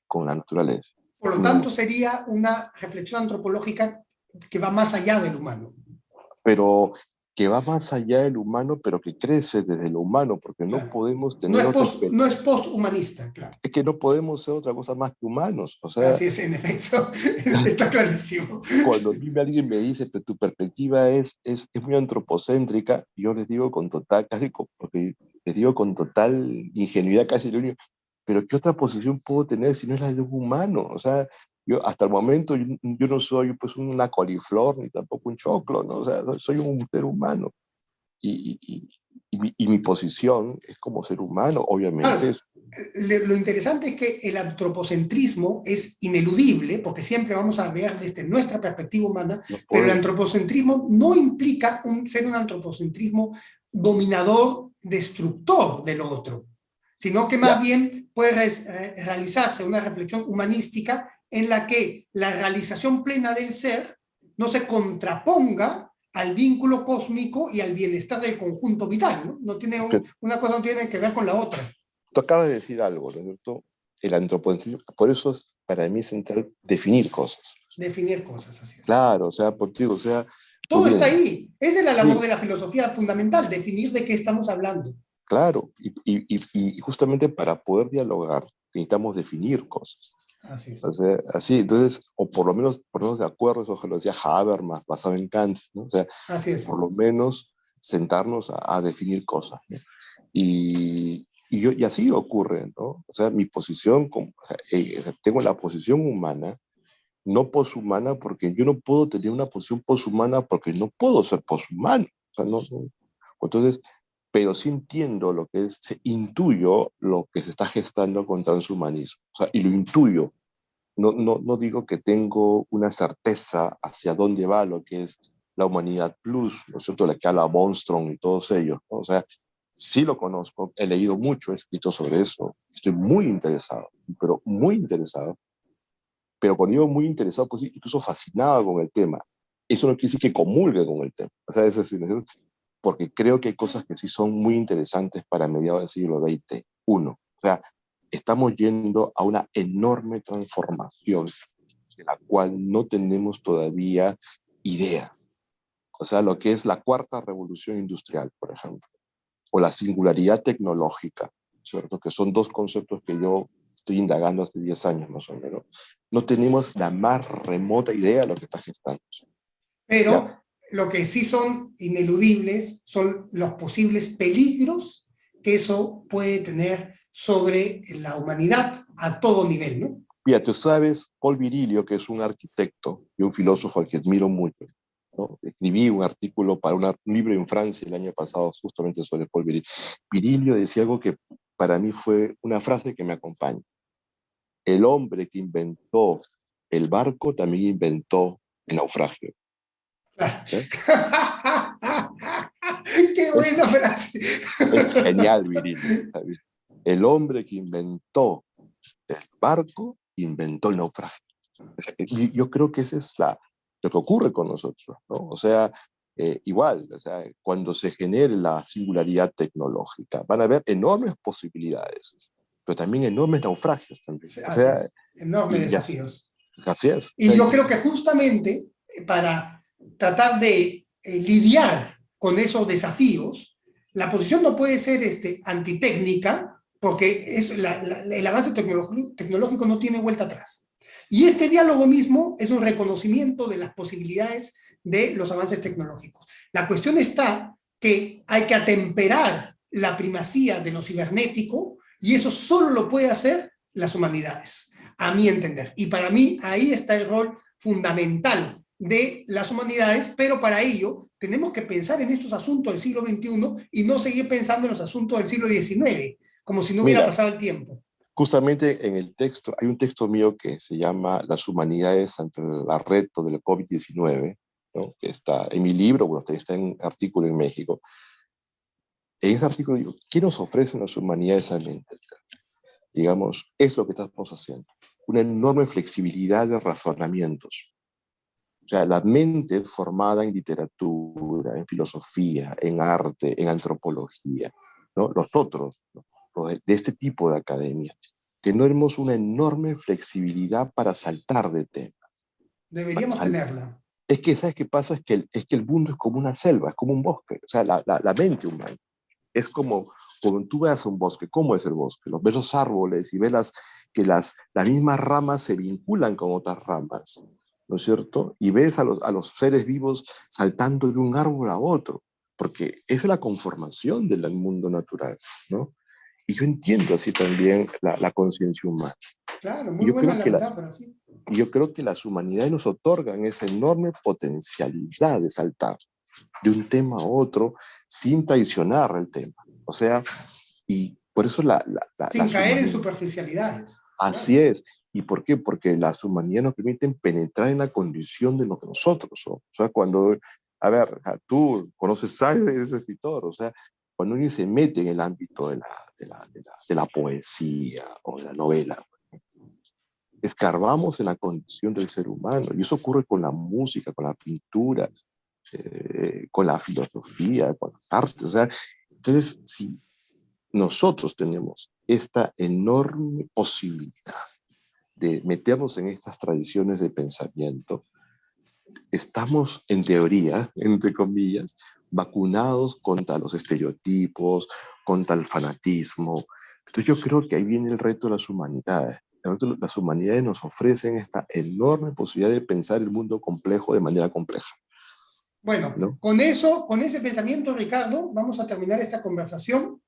con la naturaleza. Por lo Mm, tanto, sería una reflexión antropológica que va más allá del humano. pero que va más allá del humano, pero que crece desde lo humano, porque no Claro. podemos tener otra No es post-humanista, claro. es que no podemos ser otra cosa más que humanos. O sea, Así es, en efecto, está clarísimo. cuando a mí alguien me dice que tu perspectiva es muy antropocéntrica, yo les digo con total, porque les digo con total ingenuidad, casi lo único, pero ¿qué otra posición puedo tener si no es la de un humano? O sea, yo hasta el momento yo no soy pues una coliflor ni tampoco un choclo, ¿no? O sea, soy un ser humano. Y mi posición es como ser humano, obviamente. Claro, lo interesante es que el antropocentrismo es ineludible, porque siempre vamos a ver desde nuestra perspectiva humana, No pero el puede, antropocentrismo no implica ser un antropocentrismo dominador, destructor del otro, sino que más ya, bien puede realizarse una reflexión humanística en la que la realización plena del ser no se contraponga al vínculo cósmico y al bienestar del conjunto vital, ¿no? No tiene que una cosa no tiene que ver con la otra. tú acabas de decir algo, ¿no es cierto? El antropocentrismo, por eso es para mí central definir cosas. Definir cosas, así es. Claro, o sea, porque, o sea, tú Todo está bien, ahí. Esa es la labor sí, de la filosofía fundamental, definir de qué estamos hablando. claro, y justamente para poder dialogar necesitamos definir cosas. Así es. O sea, así, entonces, o por lo menos ponernos de acuerdo, eso que lo decía Habermas, basado en Kant, ¿no? O sea, Así es. por lo menos sentarnos a definir cosas, ¿no? Y así ocurre, ¿no? O sea, mi posición, o sea, tengo la posición humana, no poshumana, porque yo no puedo tener una posición poshumana porque no puedo ser poshumano. O sea, entonces, pero sí entiendo lo que es, intuyo lo que se está gestando con transhumanismo, o sea, y lo intuyo. No digo que tengo una certeza hacia dónde va lo que es la humanidad plus, ¿no es cierto? La que habla Bostrom y todos ellos, ¿no? O sea, sí lo conozco, he leído mucho, he escrito sobre eso, estoy muy interesado, pero muy interesado, pero cuando digo muy interesado, pues incluso fascinado con el tema. Eso no quiere decir que comulgue con el tema, o sea, es decir, porque creo que hay cosas que sí son muy interesantes para mediados del siglo XX. Uno, o sea, estamos yendo a una enorme transformación de la cual no tenemos todavía idea. O sea, lo que es la cuarta revolución industrial, por ejemplo, o la singularidad tecnológica, ¿cierto? Que son dos conceptos que yo estoy indagando hace 10 años más o menos. No tenemos la más remota idea de lo que está gestando. Ya, Pero lo que sí son ineludibles son los posibles peligros que eso puede tener sobre la humanidad a todo nivel, ¿no? mira, tú sabes, Paul Virilio, que es un arquitecto y un filósofo al que admiro mucho, ¿no? Escribí un artículo para un libro en Francia el año pasado justamente sobre Paul Virilio. Virilio decía algo que para mí fue una frase que me acompaña. El hombre que inventó el barco también inventó el naufragio. Claro. ¿Eh? Qué Es, buena frase. Es genial, Virino. El hombre que inventó el barco, inventó el naufragio. O sea, yo creo que ese es lo que ocurre con nosotros, ¿no? O sea, igual, o sea, cuando se genere la singularidad tecnológica, van a haber enormes posibilidades, pero también enormes naufragios también. O Así sea, es, enormes y ya, desafíos. así es. O Y sea, yo creo que justamente para tratar de lidiar con esos desafíos, la posición no puede ser antitécnica, porque el avance tecnológico no tiene vuelta atrás. Y este diálogo mismo es un reconocimiento de las posibilidades de los avances tecnológicos. La cuestión está que hay que atemperar la primacía de lo cibernético y eso solo lo puede hacer las humanidades, a mi entender. Y para mí ahí está el rol fundamental de las humanidades, pero para ello tenemos que pensar en estos asuntos del siglo XXI y no seguir pensando en los asuntos del siglo XIX, como si no hubiera mira, pasado el tiempo. justamente en el texto, hay un texto mío que se llama Las humanidades ante el reto del COVID-19, ¿no? Que está en mi libro, bueno, está en un artículo en México. En ese artículo digo, ¿qué nos ofrecen las humanidades al mente? Digamos, es lo que estamos haciendo. Una enorme flexibilidad de razonamientos. O sea, la mente formada en literatura, en filosofía, en arte, en antropología, ¿no? Nosotros, ¿no? De este tipo de academia, tenemos una enorme flexibilidad para saltar de tema. Deberíamos tenerla. Es que, ¿sabes qué pasa? Es que el mundo es como una selva, es como un bosque. O sea, la mente humana es como, cuando tú veas un bosque, ¿cómo es el bosque? Ves los árboles y ves que las mismas ramas se vinculan con otras ramas, ¿no es cierto? Y ves a los seres vivos saltando de un árbol a otro, porque esa es la conformación del mundo natural, ¿no? Y yo entiendo así también la conciencia humana. Claro, Y muy yo buena creo la que metáfora, sí. y yo creo que las humanidades nos otorgan esa enorme potencialidad de saltar de un tema a otro sin traicionar el tema. O sea, y por eso Sin las caer en humanidades, superficialidades. así Claro. es. ¿Y por qué? Porque las humanidades nos permiten penetrar en la condición de lo que nosotros somos. O sea, cuando, a ver, tú conoces, sabes, eres escritor, o sea, cuando uno se mete en el ámbito de la poesía o de la novela, escarbamos en la condición del ser humano. Y eso ocurre con la música, con la pintura, con la filosofía, con las artes. O sea, entonces, si nosotros tenemos esta enorme posibilidad de meternos en estas tradiciones de pensamiento, estamos, en teoría, entre comillas, vacunados contra los estereotipos, contra el fanatismo. Entonces yo creo que ahí viene el reto de las humanidades. Las humanidades nos ofrecen esta enorme posibilidad de pensar el mundo complejo de manera compleja, Bueno, ¿no? con eso, con ese pensamiento, Ricardo, vamos a terminar esta conversación.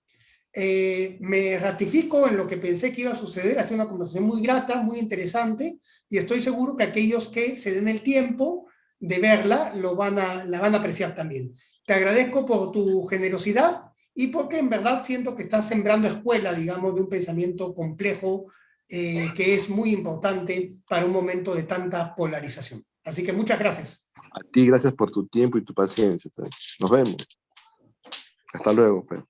Me ratifico en lo que pensé que iba a suceder. Ha sido una conversación muy grata, muy interesante, y estoy seguro que aquellos que se den el tiempo de verla la van a apreciar también. Te agradezco por tu generosidad y porque en verdad siento que estás sembrando escuela, digamos, de un pensamiento complejo que es muy importante para un momento de tanta polarización. Así que muchas gracias. A ti, gracias por tu tiempo y tu paciencia. Nos vemos. Hasta luego, pues.